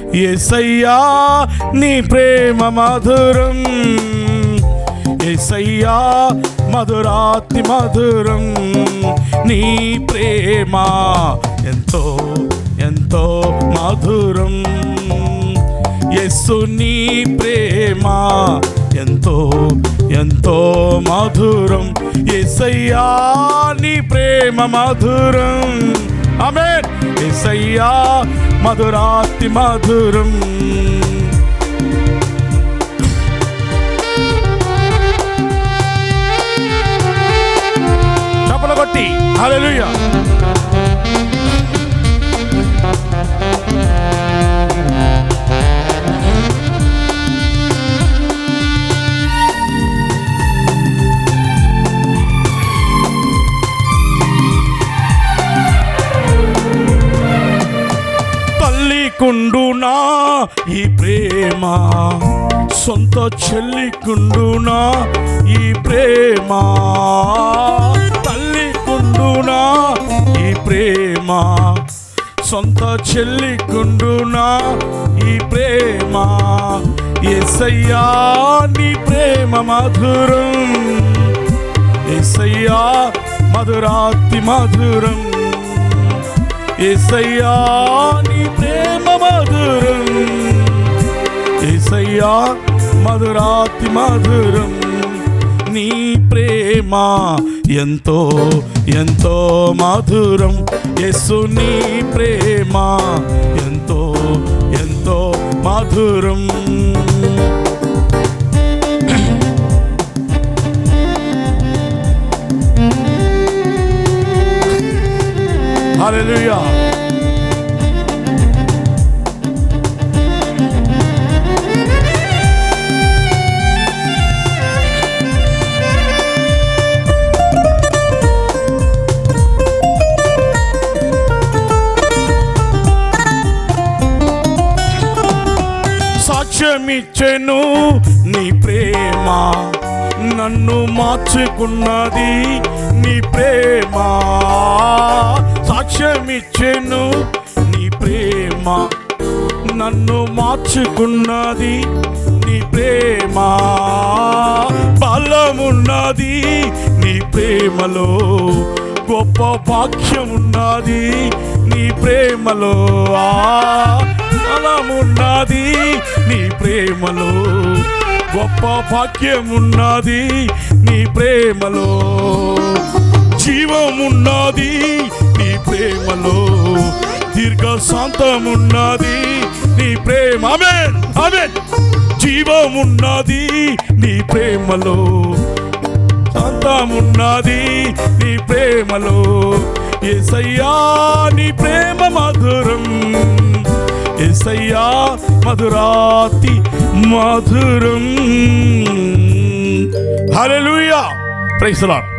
యేసయ్యా నీ ప్రేమ మధురం, యేసయ్యా మధురాతి మధురం, నీ ప్రేమ ఎంతో ఎంతో మధురం. యేసు నీ ప్రేమ ఎంతో ఎంతో మధురం, యేసయ్యా నీ ప్రేమ మధురం. ఆమేన్. యేసయ్యా మధురాతి మధురం. చప్పలు కొట్టి హల్లెలూయా. కుండునా ఈ ప్రేమ, సొంత చెల్లికుండునా ఈ ప్రేమ, తల్లి కుండునా ఈ ప్రేమ, సొంత చెల్లికుండునా ఈ ప్రేమ. యేసయ్యా నీ ప్రేమ మధురం, యేసయ్యా మధురాతి మధురం, యేసయ్యా నీ ప్రేమ మధురం, యేసయ్యా మధురాతి మధురం. నీ ప్రేమ ఎంతో ఎంతో మధురం, యేసు నీ ప్రేమ ఎంతో ఎంతో మధురం. హల్లెలూయా. సాక్ష్యమిచ్చెను నీ ప్రేమ, నన్ను మార్చుకున్నది నీ ప్రేమ. సాక్ష్యమిచ్చెను నీ ప్రేమ, నన్ను మార్చుకున్నది నీ ప్రేమ. బలమున్నది నీ ప్రేమలో, గొప్ప భాగ్యమున్నది నీ ప్రేమలో. బలమున్నది నీ ప్రేమలో, గొప్ప భాగ్యమున్నది నీ ప్రేమలో. జీవమున్నది నీ ప్రేమలో, దీర్ఘ శాంతమున్నది నీ ప్రేమ. ఆమేన్ ఆమేన్. జీవమున్నది నీ ప్రేమలో, శాంతమున్నది నీ ప్రేమలో. యేసయ్యా నీ ప్రేమ మధురం, యేసయ్యా మధురాతి మధురం. హల్లెలూయా. Praise the lord.